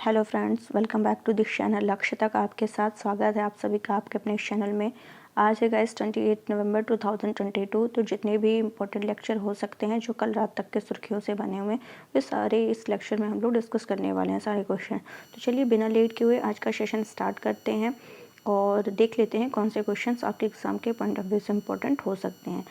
Hello friends, welcome back to this channel. लक्ष्य तक आपके साथ स्वागत है आप सभी का आपके अपने इस चैनल में। आज है गाइस 28 नवंबर 2022। तो जितने भी इंपॉर्टेंट लेक्चर हो सकते हैं जो कल रात तक के सुर्खियों से बने हुए हैं वे सारे इस लेक्चर में हम लोग डिस्कस करने वाले हैं, सारे क्वेश्चन। तो चलिए बिना लेट किए हुए आज का सेशन स्टार्ट करते हैं और देख लेते हैं कौन से क्वेश्चन आपके एग्जाम के पॉइंट ऑफ व्यू से इंपॉर्टेंट हो सकते हैं।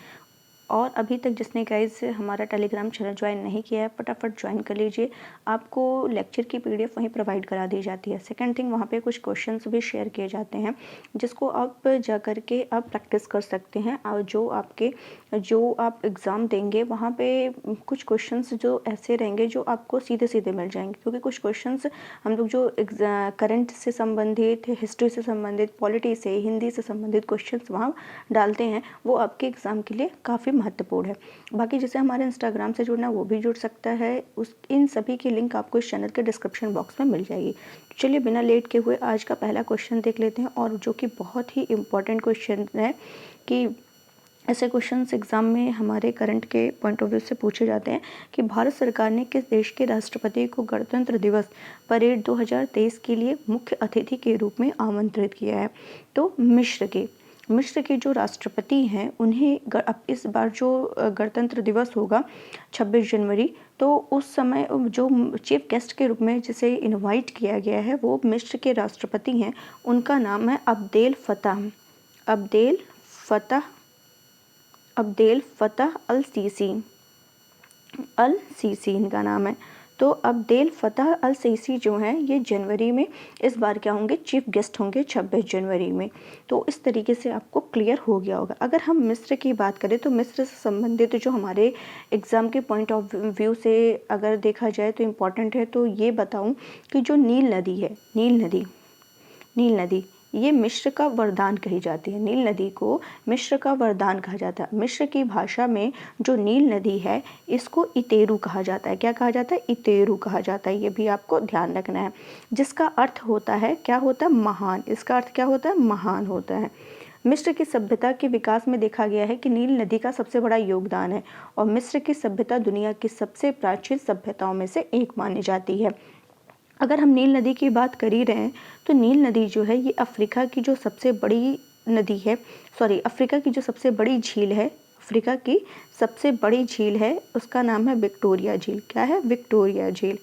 और अभी तक जिसने गाइस हमारा टेलीग्राम चैनल ज्वाइन नहीं किया है फटाफट ज्वाइन कर लीजिए। आपको लेक्चर की पीडीएफ वहीं प्रोवाइड करा दी जाती है। सेकंड थिंग, वहाँ पे कुछ क्वेश्चंस भी शेयर किए जाते हैं जिसको आप जा कर के आप प्रैक्टिस कर सकते हैं। और जो आप एग्ज़ाम देंगे वहाँ पे कुछ क्वेश्चंस जो ऐसे रहेंगे जो आपको सीधे सीधे मिल जाएंगे, क्योंकि कुछ क्वेश्चंस हम लोग जो करंट से संबंधित, हिस्ट्री से संबंधित, पॉलिटी से, हिंदी से संबंधित क्वेश्चंस वहाँ डालते हैं, वो आपके एग्ज़ाम के लिए काफ़ी महत्वपूर्ण है। बाकी जैसे हमारे इंस्टाग्राम से जुड़ना वो भी जुड़ सकता है, इन सभी की लिंक आपको इस चैनल के डिस्क्रिप्शन बॉक्स में मिल जाएगी। तो चलिए बिना लेट के हुए आज का पहला क्वेश्चन देख लेते हैं, और जो कि बहुत ही इम्पोर्टेंट क्वेश्चन है कि ऐसे क्वेश्चंस एग्जाम में हमारे करंट के पॉइंट ऑफ व्यू से पूछे जाते हैं कि भारत सरकार ने किस देश के राष्ट्रपति को गणतंत्र दिवस परेड 2023 के लिए मुख्य अतिथि के रूप में आमंत्रित किया है। तो मिस्र के जो राष्ट्रपति हैं उन्हें अब इस बार जो गणतंत्र दिवस होगा 26 जनवरी, तो उस समय जो चीफ गेस्ट के रूप में जिसे इनवाइट किया गया है वो मिस्र के राष्ट्रपति हैं। उनका नाम है अब्देल फतह अल सीसी इनका नाम है। तो अब्देल फतह अल सीसी जो हैं ये जनवरी में इस बार क्या होंगे, चीफ गेस्ट होंगे 26 जनवरी में। तो इस तरीके से आपको क्लियर हो गया होगा। अगर हम मिस्र की बात करें तो मिस्र से संबंधित जो हमारे एग्ज़ाम के पॉइंट ऑफ व्यू से अगर देखा जाए तो इम्पॉर्टेंट है, तो ये बताऊं कि जो नील नदी ये मिस्र का वरदान कही जाती है। नील नदी को मिस्र का वरदान कहा जाता है। मिस्र की भाषा में जो नील नदी है इसको इतेरू कहा जाता है। क्या कहा जाता है? इतेरू कहा जाता है। ये भी आपको ध्यान रखना है, जिसका अर्थ होता है, क्या होता है? महान। इसका अर्थ क्या होता है? महान होता है। मिस्र की सभ्यता के विकास में देखा गया है कि नील नदी का सबसे बड़ा योगदान है, और मिस्र की सभ्यता दुनिया की सबसे प्राचीन सभ्यताओं में से एक मानी जाती है। अगर हम नील नदी की बात कर ही रहे हैं तो नील नदी जो है ये अफ्रीका की जो सबसे बड़ी नदी है, अफ्रीका की जो सबसे बड़ी झील है, अफ्रीका की सबसे बड़ी झील है, उसका नाम है विक्टोरिया झील। क्या है? विक्टोरिया झील।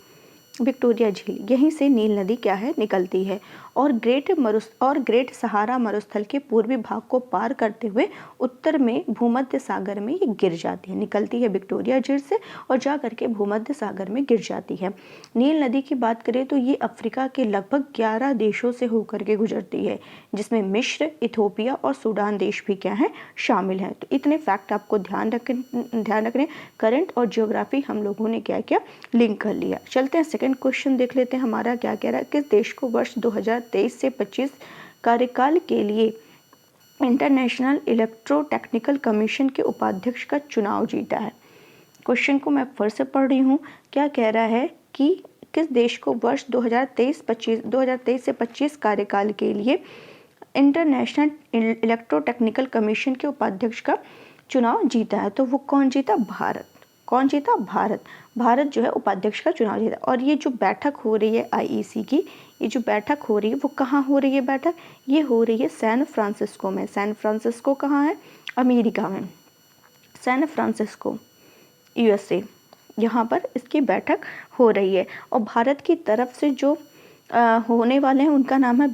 यहीं से नील नदी क्या है, निकलती है, और ग्रेट सहारा मरुस्थल के पूर्वी भाग को पार करते हुए उत्तर में भूमध्य सागर में ये गिर जाती है। निकलती है विक्टोरिया झील से और जा करके भूमध्य सागर में गिर जाती है। नील नदी की बात करें तो ये अफ्रीका के लगभग 11 देशों से होकर के गुजरती है, जिसमें मिस्र, इथोपिया और सूडान देश भी क्या है, शामिल हैं। तो इतने फैक्ट आपको ध्यान रखने। करंट और जियोग्राफी हम लोगों ने क्या क्या लिंक कर लिया। चलते हैं सेकंड क्वेश्चन देख लेते हैं हमारा क्या कह रहा है। किस देश को वर्ष 2023 से 25 कार्यकाल के लिए इंटरनेशनल इलेक्ट्रोटेक्निकल कमीशन के उपाध्यक्ष का चुनाव जीता है? क्वेश्चन को मैं फिर से पढ़ रही हूँ। क्या कह रहा है कि किस देश को वर्ष 2023 से 25 कार्यकाल के लिए इंटरनेशनल इलेक्ट्रोटेक्निकल कमीशन के उपाध्यक्ष का चुनाव जीता है? तो वो कौन जीता? भारत। भारत जो है उपाध्यक्ष का चुनाव जीता। और ये जो बैठक हो रही है आईईसी की, ये जो बैठक हो रही है वो कहाँ हो रही है बैठक? ये हो रही है सैन फ्रांसिस्को में। सैन फ्रांसिस्को कहाँ है? अमेरिका में। सैन फ्रांसिस्को, यूएसए, यहाँ पर इसकी बैठक हो रही है। और भारत की तरफ से जो होने वाले हैं उनका नाम है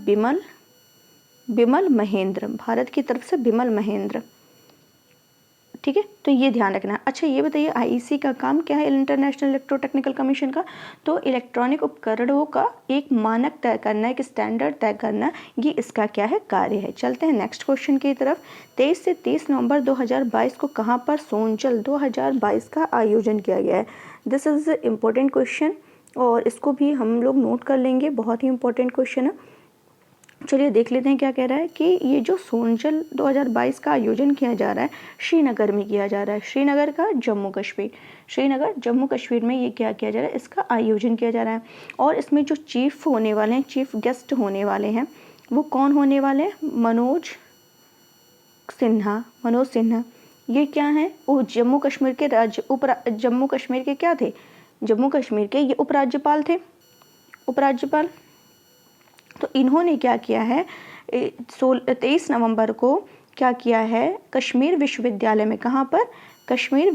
बिमल महेंद्र। भारत की तरफ से बिमल महेंद्र। ठीक है, तो ये ध्यान रखना। अच्छा ये बताइए आईईसी का काम क्या है, इंटरनेशनल इलेक्ट्रोटेक्निकल कमीशन का? तो इलेक्ट्रॉनिक उपकरणों का एक मानक तय करना, एक स्टैंडर्ड तय करना, ये इसका क्या है, कार्य है। चलते हैं नेक्स्ट क्वेश्चन की तरफ। 23 से 30 नवंबर 2022 को कहाँ पर सोनचल 2022 का आयोजन किया गया है? दिस इज इम्पोर्टेंट क्वेश्चन और इसको भी हम लोग नोट कर लेंगे, बहुत ही इंपॉर्टेंट क्वेश्चन है। चलिए देख लेते हैं क्या कह रहा है कि ये जो सोनचल 2022 का आयोजन किया जा रहा है श्रीनगर में किया जा रहा है। श्रीनगर का जम्मू कश्मीर में ये क्या किया जा रहा है, इसका आयोजन किया जा रहा है। और इसमें जो चीफ होने वाले हैं, चीफ गेस्ट होने वाले हैं, वो कौन होने वाले हैं? मनोज सिन्हा। ये क्या है? वो जम्मू कश्मीर के क्या थे? जम्मू कश्मीर के ये उपराज्यपाल थे। उपराज्यपाल। तो इन्होंने क्या किया है, 23 नवंबर को क्या किया है, कश्मीर विश्वविद्यालय में, कहाँ पर, कश्मीर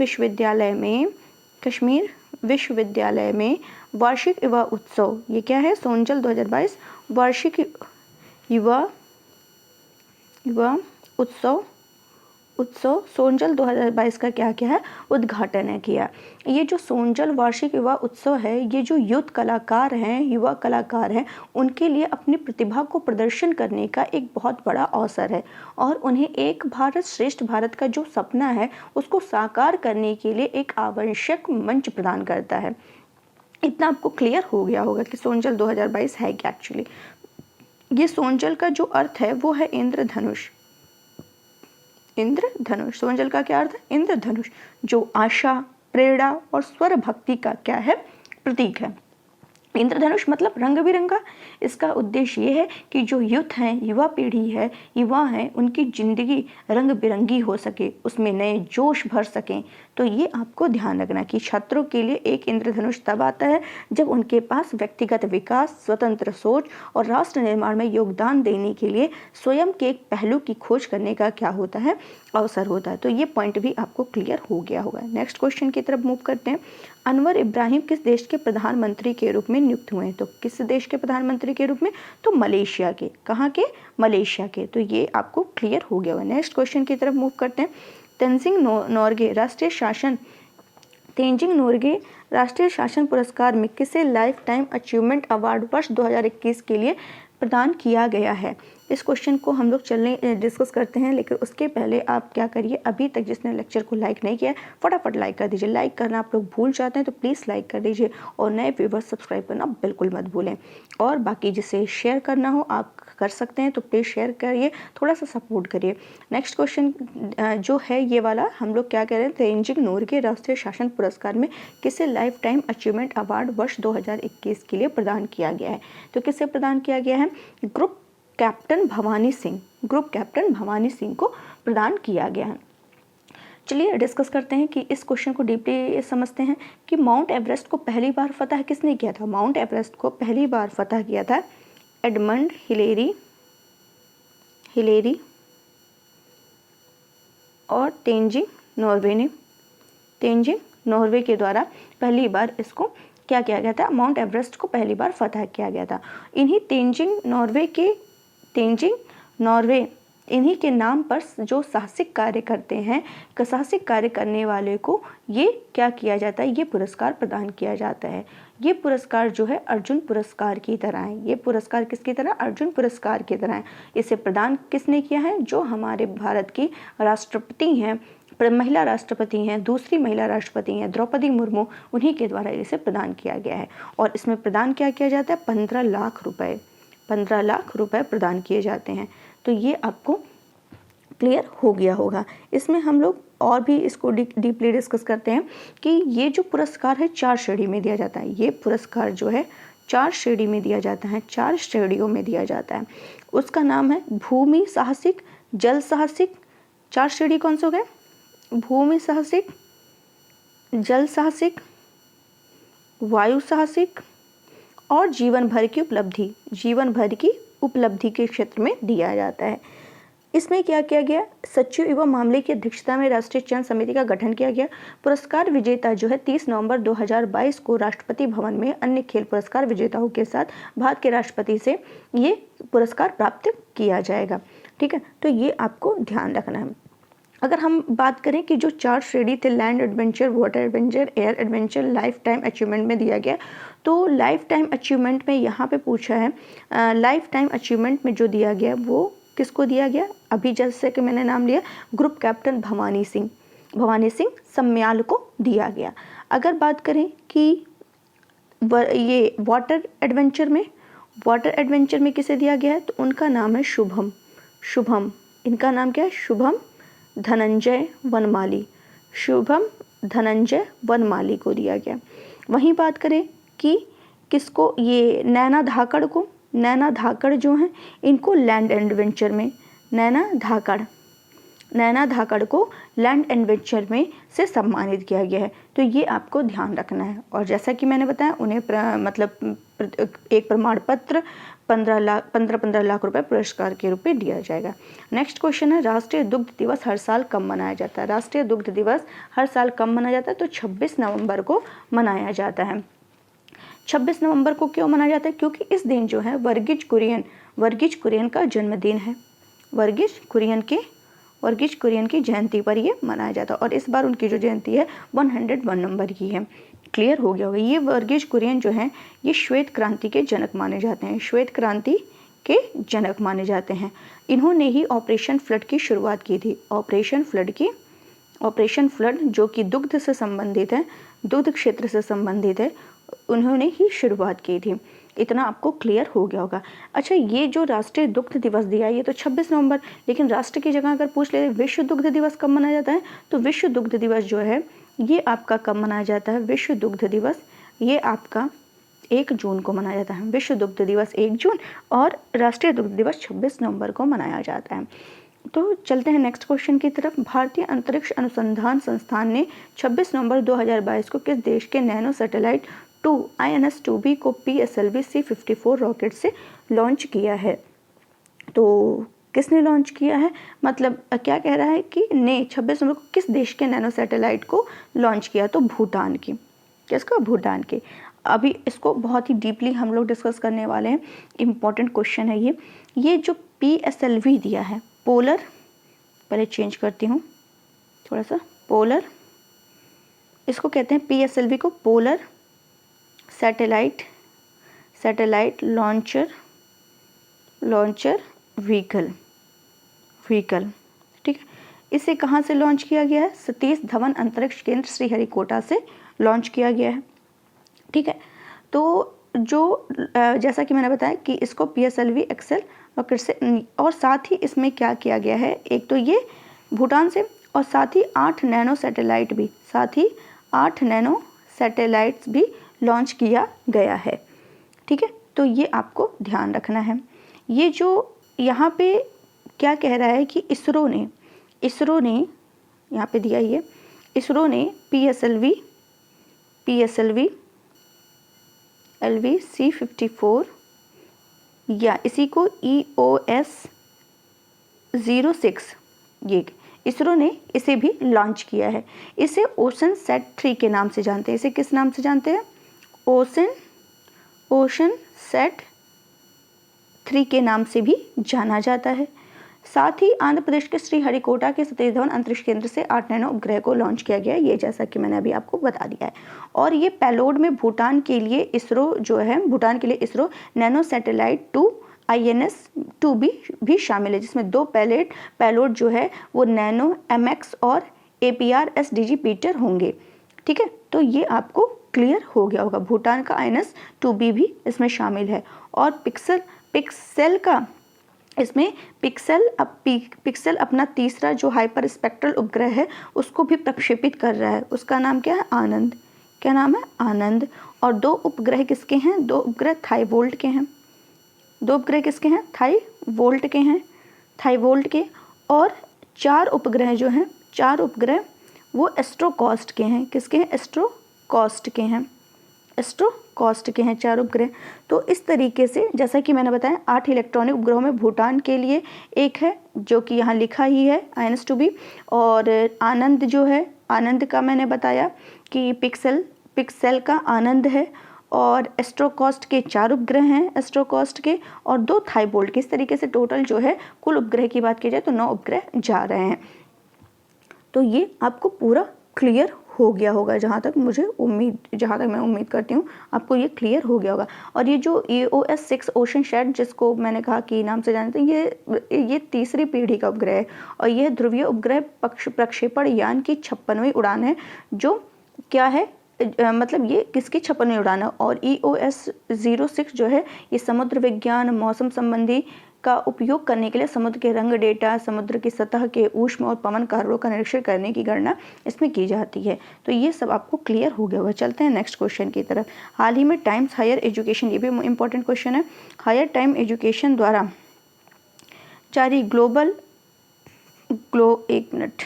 विश्वविद्यालय में वार्षिक युवा उत्सव, ये क्या है, सोनजल 2022 वार्षिक युवा उत्सव सोनजल 2022 का क्या किया है, उद्घाटन है किया। ये जो सोनजल वार्षिक युवा उत्सव है, ये जो युवा कलाकार हैं, उनके लिए अपनी प्रतिभा को प्रदर्शन करने का एक बहुत बड़ा अवसर है और उन्हें एक भारत श्रेष्ठ भारत का जो सपना है उसको साकार करने के लिए एक आवश्यक मंच प्रदान करता है। इतना आपको क्लियर हो गया होगा कि सोनजल 2022 है क्या एक्चुअली। ये सोनजल का जो अर्थ है वो है इंद्रधनुष। सोनजल का क्या अर्थ है, इंद्रधनुष, जो आशा, प्रेरणा और स्वर भक्ति का क्या है, प्रतीक है। इंद्रधनुष मतलब रंग बिरंगा। इसका उद्देश्य ये है कि जो यूथ हैं, युवा पीढ़ी है, युवा हैं, उनकी जिंदगी रंग बिरंगी हो सके, उसमें नए जोश भर सकें। तो ये आपको ध्यान रखना कि छात्रों के लिए एक इंद्रधनुष तब आता है जब उनके पास व्यक्तिगत विकास, स्वतंत्र सोच और राष्ट्र निर्माण में योगदान देने के लिए स्वयं के एक पहलू की खोज करने का क्या होता है, अवसर होता है। तो ये पॉइंट भी आपको क्लियर हो गया होगा। नेक्स्ट क्वेश्चन की तरफ मूव करते हैं। अनवर इब्राहिम किस देश के प्रधानमंत्री के रूप में नियुक्त हुए हैं? तो किस देश के प्रधानमंत्री के रूप में? तो मलेशिया के। कहाँ के? मलेशिया के। तो ये आपको क्लियर हो गया होगा। नेक्स्ट क्वेश्चन की तरफ मूव करते हैं। तेंजिंग नोर्गे राष्ट्रीय शासन पुरस्कार में किसे लाइफ टाइम अचीवमेंट अवार्ड वर्ष 2021 के लिए प्रदान किया गया है? इस क्वेश्चन को हम लोग डिस्कस करते हैं, लेकिन उसके पहले आप क्या करिए, अभी तक जिसने लेक्चर को लाइक नहीं किया है फटाफट लाइक कर दीजिए। लाइक करना आप लोग भूल जाते हैं तो प्लीज़ लाइक कर दीजिए और नए व्यूवर्स सब्सक्राइब करना बिल्कुल मत भूलें। और बाकी जिसे शेयर करना हो आप कर सकते हैं, तो प्लीज़ शेयर करिए, थोड़ा सा सपोर्ट करिए। नेक्स्ट क्वेश्चन जो है ये वाला, हम लोग क्या कह रहे हैं, तेंजिंग नोर्गे राष्ट्रीय शासन पुरस्कार में किसे लाइफ टाइम अचीवमेंट अवार्ड वर्ष 2021 के लिए प्रदान किया गया है? तो किसे प्रदान किया गया है? ग्रुप कैप्टन भवानी सिंह को प्रदान किया गया है। चलिए डिस्कस करते हैं कि इस क्वेश्चन को डीपली समझते हैं कि माउंट एवरेस्ट को पहली बार फतह किसने किया था? माउंट एवरेस्ट को पहली बार फतह किया था एडमंड हिलेरी और तेंजिंग नॉर्वे के द्वारा पहली बार इसको क्या किया गया था? माउंट एवरेस्ट को पहली बार फतह किया गया था। इन्हीं के नाम पर जो साहसिक कार्य करते हैं, साहसिक कार्य करने वाले को ये क्या किया जाता है? ये पुरस्कार प्रदान किया जाता है। ये पुरस्कार जो है अर्जुन पुरस्कार की तरह है। ये पुरस्कार किसकी तरह? अर्जुन पुरस्कार की तरह है। इसे प्रदान किसने किया है? जो हमारे भारत की राष्ट्रपति हैं, महिला राष्ट्रपति हैं, दूसरी महिला राष्ट्रपति हैं द्रौपदी मुर्मू, उन्हीं के द्वारा इसे प्रदान किया गया है। और इसमें प्रदान क्या किया जाता है? 15 लाख रुपए प्रदान किए जाते हैं। तो ये आपको क्लियर हो गया होगा। इसमें हम लोग और भी इसको डीपली डिस्कस करते हैं कि ये जो पुरस्कार है 4 श्रेणी में दिया जाता है। ये पुरस्कार जो है 4 श्रेणी में दिया जाता है, 4 श्रेणियों में दिया जाता है। उसका नाम है भूमि साहसिक, जल साहसिक। 4 श्रेणी कौन से हो गए? भूमि साहसिक, जल साहसिक, वायु साहसिक और जीवन भर की उपलब्धि के क्षेत्र में दिया जाता है। इसमें क्या किया गया? सचिव एवं मामले की अध्यक्षता में राष्ट्रीय चयन समिति का गठन किया गया। पुरस्कार विजेता जो है 30 नवंबर 2022 को राष्ट्रपति भवन में अन्य खेल पुरस्कार विजेताओं के साथ भारत के राष्ट्रपति से ये पुरस्कार प्राप्त किया जाएगा। ठीक है, तो ये आपको ध्यान रखना है। अगर हम बात करें कि जो 4 श्रेणी थे, land adventure, water adventure, air adventure, life time achievement में दिया गया, तो लाइफ टाइम अचीवमेंट में यहाँ पे पूछा है, लाइफ टाइम अचीवमेंट में जो दिया गया वो किसको दिया गया? अभी जैसे कि मैंने नाम लिया ग्रुप कैप्टन भवानी सिंह सम्याल को दिया गया। अगर बात करें कि ये वाटर एडवेंचर में किसे दिया गया है, तो उनका नाम है शुभम। इनका नाम क्या है? शुभम धनंजय वनमाली को दिया गया। वहीं बात करें कि किसको, ये नैना धाकड़ जो हैं, इनको लैंड एडवेंचर में, नैना नैना धाकड़ को लैंड एडवेंचर में से सम्मानित किया गया है। तो ये आपको ध्यान रखना है। और जैसा कि मैंने बताया उन्हें एक प्रमाण पत्र 15 लाख रुपए पुरस्कार के रूप में दिया जाएगा। नेक्स्ट क्वेश्चन है, राष्ट्रीय दुग्ध दिवस हर साल कब मनाया जाता है? राष्ट्रीय दुग्ध दिवस हर साल कब मनाया जाता है? तो 26 नवंबर को मनाया जाता है। 26 नवंबर को क्यों मनाया जाता है? क्योंकि इस दिन जो है वर्गीज कुरियन का जन्मदिन है। वर्गीज कुरियन की जयंती पर ये मनाया जाता है और इस बार उनकी जो जयंती है 101 नंबर की है। क्लियर हो गया होगा। ये वर्गीज कुरियन जो हैं ये श्वेत क्रांति के जनक माने जाते हैं। श्वेत क्रांति के जनक माने जाते हैं। इन्होंने ही ऑपरेशन फ्लड की शुरुआत की थी। ऑपरेशन फ्लड जो कि दुग्ध से संबंधित है, दुग्ध क्षेत्र से संबंधित है, उन्होंने ही शुरुआत की थी। इतना आपको क्लियर हो गया होगा। अच्छा, ये जो राष्ट्रीय दुग्ध दिवस दिया है ये तो 26 नवंबर, लेकिन राष्ट्र की जगह अगर पूछ ले विश्व दुग्ध दिवस कब मनाया जाता है, तो विश्व दुग्ध दिवस जो है ये आपका कब मनाया जाता है? विश्व दुग्ध दिवस ये आपका 1 जून को मनाया जाता है। विश्व दुग्ध दिवस 1 जून और राष्ट्रीय दुग्ध दिवस 26 नवंबर को मनाया जाता है। तो चलते हैं नेक्स्ट क्वेश्चन की तरफ। भारतीय अंतरिक्ष अनुसंधान संस्थान ने 26 नवंबर 2022 को किस देश के नैनो सैटेलाइट 2 INS-2B को PSLV C-54 रॉकेट से लॉन्च किया है? तो किसने लॉन्च किया है? मतलब क्या कह रहा है कि ने 26 नवंबर को किस देश के नैनो सैटेलाइट को लॉन्च किया? तो भूटान की। किसका? भूटान के। अभी इसको बहुत ही डीपली हम लोग डिस्कस करने वाले हैं। इम्पॉर्टेंट क्वेश्चन है ये जो PSLV दिया है, पोलर, पहले चेंज करती हूँ थोड़ा सा, पोलर, इसको कहते हैं PSLV को पोलर सैटेलाइट लॉन्चर व्हीकल, ठीक है। इसे कहाँ से लॉन्च किया गया है? सतीश धवन अंतरिक्ष केंद्र श्रीहरिकोटा से लॉन्च किया गया है, ठीक है। तो जो जैसा कि मैंने बताया कि इसको PSLV एक्सेल रॉकेट से, और साथ ही इसमें क्या किया गया है, एक तो ये भूटान से और साथ ही 8 नैनो सैटेलाइट्स भी लॉन्च किया गया है, ठीक है। तो ये आपको ध्यान रखना है। ये जो यहाँ पे क्या कह रहा है कि इसरो ने यहाँ पे दिया, ये इसरो ने PSLV C-54 या इसी को EOS 06, ये इसरो ने इसे भी लॉन्च किया है। इसे ओशन सेट 3 के नाम से जानते हैं। इसे किस नाम से जानते हैं? ओशन सेट 3 के नाम से भी जाना जाता है। साथ ही आंध्र प्रदेश के श्रीहरिकोटा के सतीश धवन अंतरिक्ष केंद्र से 8 नैनो उपग्रह को लॉन्च किया गया है, ये जैसा कि मैंने अभी आपको बता दिया है। और ये पेलोड में भूटान के लिए इसरो नैनो सैटेलाइट 2 INS-2B भी शामिल है, जिसमें 2 पेलोड जो है वो नैनो MX और APR SDG पीटर होंगे, ठीक है। तो ये आपको क्लियर हो गया होगा। भूटान का INS-2B भी इसमें शामिल है। और पिक्सेल का इसमें पिक्सेल अपना तीसरा जो हाइपर स्पेक्ट्रल उपग्रह है उसको भी प्रक्षेपित कर रहा है। उसका नाम क्या है? आनंद। क्या नाम है? आनंद। और 2 उपग्रह किसके हैं? 2 उपग्रह थाईवोल्ट के हैं। 2 उपग्रह किसके हैं? थाईवोल्ट के। और 4 उपग्रह जो हैं, 4 उपग्रह वो एस्ट्रोकॉस्ट के हैं। किसके हैं? एस्ट्रोकॉस्ट के हैं 4 उपग्रह। तो इस तरीके से जैसा कि मैंने बताया 8 इलेक्ट्रॉनिक उपग्रहों में भूटान के लिए एक है जो कि यहाँ लिखा ही है INS-2B। और आनंद जो है, आनंद का मैंने बताया कि पिक्सेल का आनंद है। और एस्ट्रोकॉस्ट के 4 उपग्रह हैं एस्ट्रोकॉस्ट के, और 2 थाईवोल्ट के। इस तरीके से टोटल जो है कुल उपग्रह की बात की जाए तो 9 उपग्रह जा रहे हैं। तो ये आपको पूरा क्लियर हो गया होगा, जहाँ तक मैं उम्मीद करती हूँ आपको ये क्लियर हो गया होगा। और ये जो EOS 6 ओशन शैट, जिसको मैंने कहा कि नाम से जानते हैं, ये तीसरी पीढ़ी का उपग्रह है और यह ध्रुवीय उपग्रह प्रक्षेपण यान की 56वीं उड़ान है। जो क्या है, मतलब ये किसकी 56वीं उड़ान है। और EOS 06 जो है ये समुद्र विज्ञान, मौसम संबंधी का उपयोग करने के लिए समुद्र के रंग डेटा, समुद्र की सतह के ऊष्मा और पवन कारणों का निरीक्षण करने की गणना इसमें की जाती है। तो ये सब आपको क्लियर हो गया होगा। चलते हैं नेक्स्ट क्वेश्चन की तरफ। हाल ही में टाइम्स हायर एजुकेशन, ये भी इंपॉर्टेंट क्वेश्चन है, हायर टाइम एजुकेशन द्वारा जारी ग्लोबल एक minute,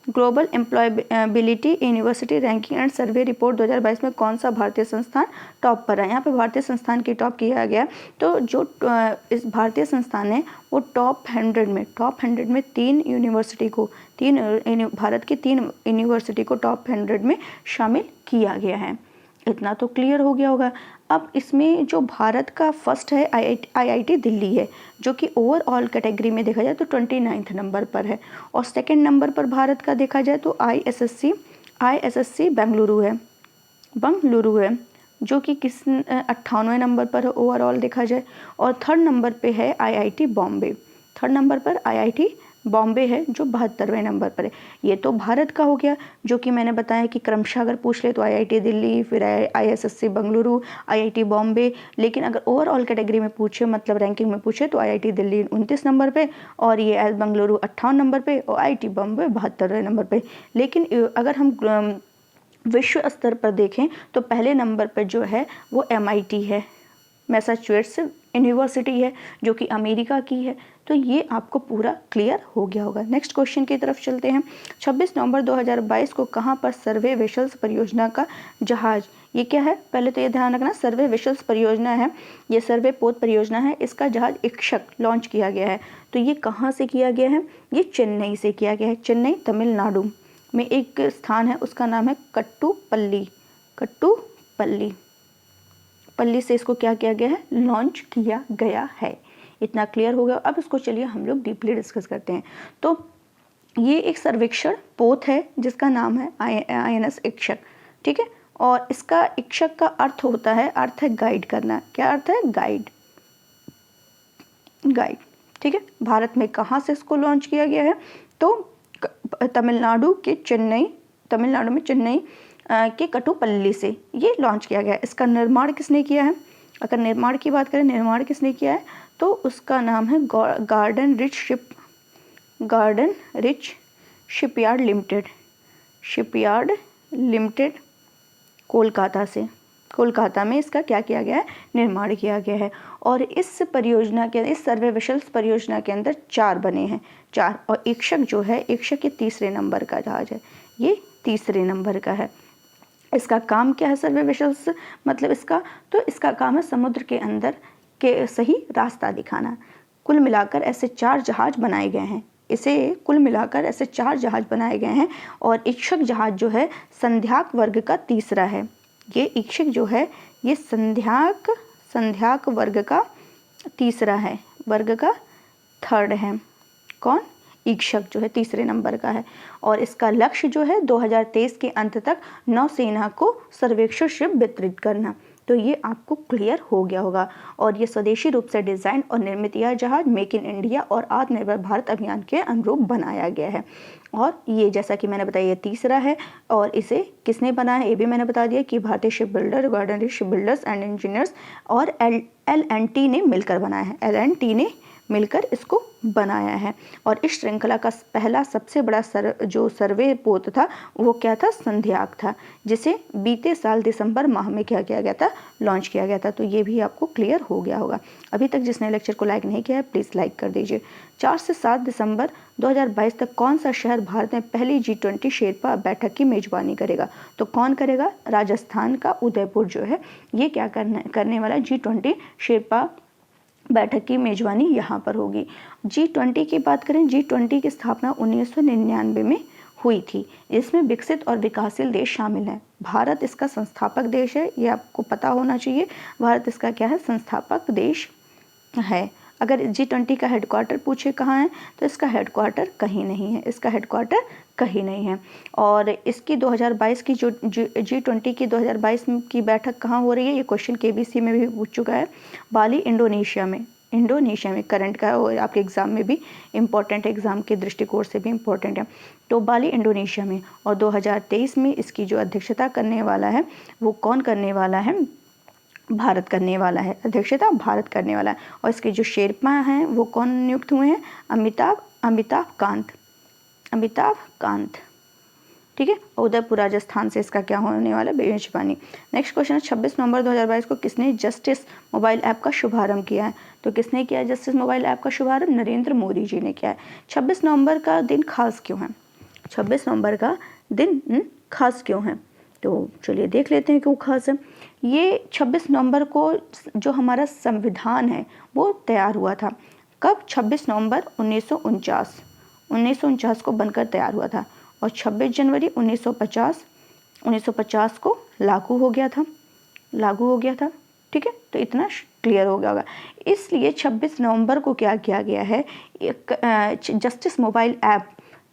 global employability university ranking and survey report 2022 में कौन सा भारतीय संस्थान टॉप पर है। यहाँ पे भारतीय संस्थान की टॉप किया गया, तो जो इस भारतीय संस्थान है वो टॉप 100 में 3 यूनिवर्सिटी को, भारत की 3 यूनिवर्सिटी को टॉप 100 में शामिल किया गया है। इतना तो क्लियर हो गया होगा। अब इसमें जो भारत का फर्स्ट है IIT दिल्ली है, जो कि ओवरऑल कैटेगरी में देखा जाए तो 29 नंबर पर है, और सेकंड नंबर पर भारत का देखा जाए तो ISSC बेंगलुरु है, जो कि 98 नंबर पर है ओवरऑल देखा जाए, और थर्ड नंबर पे है IIT बॉम्बे है, जो 72वें नंबर पर है। ये तो भारत का हो गया, जो कि मैंने बताया कि क्रमशः अगर पूछ ले तो IIT दिल्ली, फिर ISSC बेंगलुरु, IIT बॉम्बे, लेकिन अगर ओवरऑल कैटेगरी में पूछे, मतलब रैंकिंग में पूछे, तो IIT दिल्ली 29 नंबर पे, और ये बेंगलुरु 58 नंबर पे, और IIT बॉम्बे 72वें नंबर पे। लेकिन अगर हम विश्व स्तर पर देखें तो पहले नंबर पर जो है वो MIT है, मैसाचुसेट्स यूनिवर्सिटी है, जो कि अमेरिका की है। तो ये आपको पूरा क्लियर हो गया होगा। नेक्स्ट क्वेश्चन की तरफ चलते हैं। 26 नवंबर 2022 को कहाँ पर सर्वे वेसल्स परियोजना का जहाज, ये क्या है, पहले तो ये ध्यान रखना, सर्वे वेसल्स परियोजना है, ये सर्वे पोत परियोजना है, इसका जहाज इक्षक लॉन्च किया गया है। तो ये कहाँ से किया गया है, ये चेन्नई से किया गया है। चेन्नई तमिलनाडु में एक स्थान है, उसका नाम है कट्टुपल्ली से इसको क्या किया गया है, लॉन्च किया गया है। इतना क्लियर हो गया। अब इसको चलिए हम लोग डीपली डिस्कस करते हैं। तो ये एक सर्वेक्षण पोत है जिसका नाम है INS इक्षक, ठीक है, और इसका इक्षक का अर्थ होता है, अर्थ है गाइड करना। क्या अर्थ है, गाइड, ठीक है। भारत में कहाँ से इसको लॉन्च किया गया है, तो तमिलनाडु में चेन्नई के कट्टुपल्ली से ये लॉन्च किया गया है। इसका निर्माण किसने किया है, अगर निर्माण की बात करें, निर्माण किसने किया है, तो उसका नाम है garden rich shipyard limited Kolkata में इसका क्या किया गया है, निर्माण किया गया है। और इस सर्वे वेसल्स परियोजना के अंदर 4 बने हैं, 4, और इक्षक जो है, इक्षक ये 3रे नंबर का जहाज है, ये 3रे नंबर का है। इसका काम क्या है, सर्वे वेसल्स मतलब इसका काम है समुद्र के अंदर के सही रास्ता दिखाना। कुल मिलाकर ऐसे 4 जहाज बनाए गए हैं, और इक्षक जहाज जो है संध्याक वर्ग का 3रा है। ये इक्षक जो है ये संध्याक वर्ग का 3रा है, वर्ग का 3rd है। कौन, इक्षक जो है 3रे नंबर का है। और इसका लक्ष्य जो है 2023 के अंत तक नौसेना को सर्वेक्षण शिप वितरित करना। तो ये आपको क्लियर हो गया होगा। और ये स्वदेशी रूप से डिज़ाइन और निर्मित यह जहाज मेक इन इंडिया और आत्मनिर्भर भारत अभियान के अनुरूप बनाया गया है। और ये जैसा कि मैंने बताया, ये 3रा है, और इसे किसने बनाया है, ये भी मैंने बता दिया कि भारतीय ship builder, garden rich ship builders and engineers और L&T ने मिलकर बनाया है, L&T ने मिलकर इसको बनाया है। और इस श्रृंखला का पहला सबसे बड़ा जो सर्वे पोत था वो क्या था, संध्याक था, जिसे बीते साल दिसंबर माह में क्या किया गया था, लॉन्च किया गया था। तो ये भी आपको क्लियर हो गया होगा। अभी तक जिसने लेक्चर को लाइक नहीं किया है प्लीज़ लाइक कर दीजिए। 4 से 7 दिसंबर 2022 तक कौन सा शहर भारत में पहली G20 शेरपा बैठक की मेजबानी करेगा, तो कौन करेगा, राजस्थान का उदयपुर जो है ये क्या करने वाला, G20 शेरपा बैठक की मेजबानी यहाँ पर होगी। G20 की बात करें, G20 की स्थापना 1999 में हुई थी। इसमें विकसित और विकासशील देश शामिल हैं। भारत इसका संस्थापक देश है, ये आपको पता होना चाहिए। भारत इसका क्या है, संस्थापक देश है। अगर G20 का हेडक्वार्टर पूछे कहाँ है, तो इसका हेडक्वार्टर कहीं नहीं है, और इसकी 2022 की जो G20 की 2022 की बैठक कहाँ हो रही है, ये क्वेश्चन KBC में भी पूछ चुका है, बाली इंडोनेशिया में करंट का, और आपके एग्जाम में भी इम्पोर्टेंट है, एग्जाम के दृष्टिकोण से भी इम्पोर्टेंट है। तो बाली इंडोनेशिया में, और 2023 में इसकी जो अध्यक्षता करने वाला है वो कौन करने वाला है, भारत करने वाला है, अध्यक्षता भारत करने वाला है। और इसके जो शेरपा हैं वो कौन नियुक्त हुए हैं, अमिताभ कांत ठीक है। उदयपुर राजस्थान से इसका क्या होने वाला है, बेमेजबानी। नेक्स्ट क्वेश्चन है 26 नवंबर 2022 को किसने जस्टिस मोबाइल ऐप का शुभारंभ किया है? तो किसने किया है जस्टिस मोबाइल ऐप का शुभारंभ? नरेंद्र मोदी जी ने किया है। 26 नवंबर का दिन खास क्यों है? 26 नवंबर का दिन खास क्यों है? तो चलिए देख लेते हैं क्यों खास है। ये 26 नवंबर को जो हमारा संविधान है वो तैयार हुआ था। कब? 26 नवंबर 1949 को बनकर तैयार हुआ था और 26 जनवरी 1950 को लागू हो गया था। ठीक है, तो इतना क्लियर हो गया होगा। इसलिए 26 नवंबर को क्या किया गया है, जस्टिस मोबाइल ऐप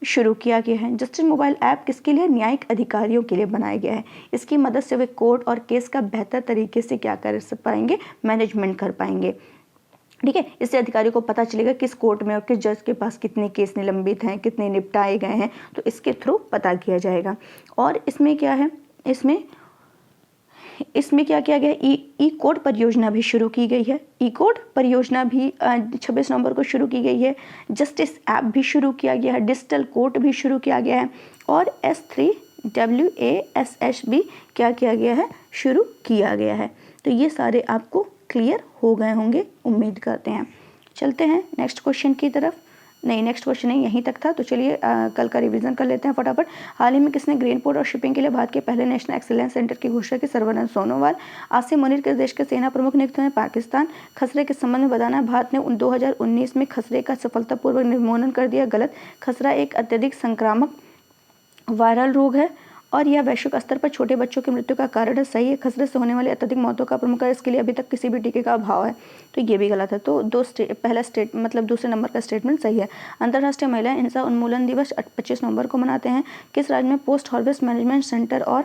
शुरू किया गया है। जस्टिस मोबाइल ऐप किसके लिए? न्यायिक अधिकारियों के लिए बनाया गया है। इसकी मदद से वे कोर्ट और केस का बेहतर तरीके से क्या कर पाएंगे, मैनेजमेंट कर पाएंगे। ठीक है, इससे अधिकारियों को पता चलेगा किस कोर्ट में और किस जज के पास कितने केस निलंबित हैं, कितने निपटाए गए हैं, तो इसके थ्रू पता किया जाएगा। और इसमें क्या है, इसमें क्या किया गया, ई कोड परियोजना भी शुरू की गई है। ई कोड परियोजना भी 26 नवंबर को शुरू की गई है। जस्टिस ऐप भी शुरू किया गया है। डिजिटल कोर्ट भी शुरू किया गया है और S3WASH भी क्या किया गया है, शुरू किया गया है। तो ये सारे आपको क्लियर हो गए होंगे, उम्मीद करते हैं। चलते हैं नेक्स्ट क्वेश्चन की तरफ। नहीं, नेक्स्ट क्वेश्चन नहीं, यहीं तक था। तो चलिए कल का रिवीजन कर लेते हैं फटाफट। हाल ही में किसने ग्रेन पोर्ट और शिपिंग के लिए भारत के पहले नेशनल एक्सीलेंस सेंटर की घोषणा की? सर्बानंद सोनोवाल। आसिम मुनीर किस देश के सेना प्रमुख नियुक्त हुए? पाकिस्तान। खसरे के संबंध में बताना है। भारत ने 2019 में खसरे का सफलतापूर्वक निर्मूलन कर दिया। गलत। खसरा एक अत्यधिक संक्रामक वायरल रोग है और यह वैश्विक स्तर पर छोटे बच्चों की मृत्यु का कारण है। सही है। खसरे से होने वाली अत्यधिक मौतों का प्रमुख कारण, इसके लिए अभी तक किसी भी टीके का अभाव है, तो ये भी गलत है। तो दूसरे नंबर का स्टेटमेंट सही है। अंतर्राष्ट्रीय महिला हिंसा उन्मूलन दिवस 25 नवंबर को मनाते हैं। किस राज्य में पोस्ट हार्वेस्ट मैनेजमेंट सेंटर और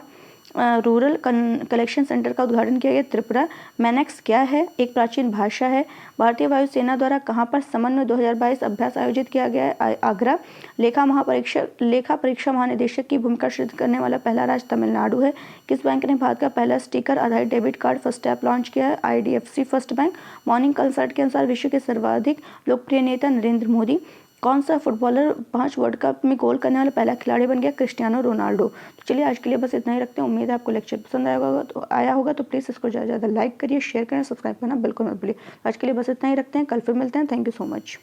रूरल कलेक्शन सेंटर का उद्घाटन किया गया? त्रिपुरा। मैनेक्स क्या है? एक प्राचीन भाषा है। भारतीय वायुसेना द्वारा कहाँ पर समन्वय 2022 अभ्यास आयोजित किया गया है? आगरा। लेखा परीक्षा महानिदेशक की भूमिका सिद्ध करने वाला पहला राज्य तमिलनाडु है। किस बैंक ने भारत का पहला स्टिकर आधारित debit card first app launch किया है? IDFC first bank. Morning consult के अनुसार विश्व के सर्वाधिक लोकप्रिय नेता नरेंद्र मोदी। कौन सा फुटबॉलर 5 वर्ल्ड कप में गोल करने वाला पहला खिलाड़ी बन गया? Cristiano Ronaldo. तो चलिए आज के लिए बस इतना ही रखते हैं। उम्मीद है आपको लेक्चर पसंद आया होगा तो प्लीज़ इसको ज़्यादा से ज़्यादा लाइक करिए, शेयर करें, सब्सक्राइब करना बिल्कुल मत भूलिए। आज के लिए बस इतना ही रखते हैं, कल फिर मिलते हैं। Thank you so much.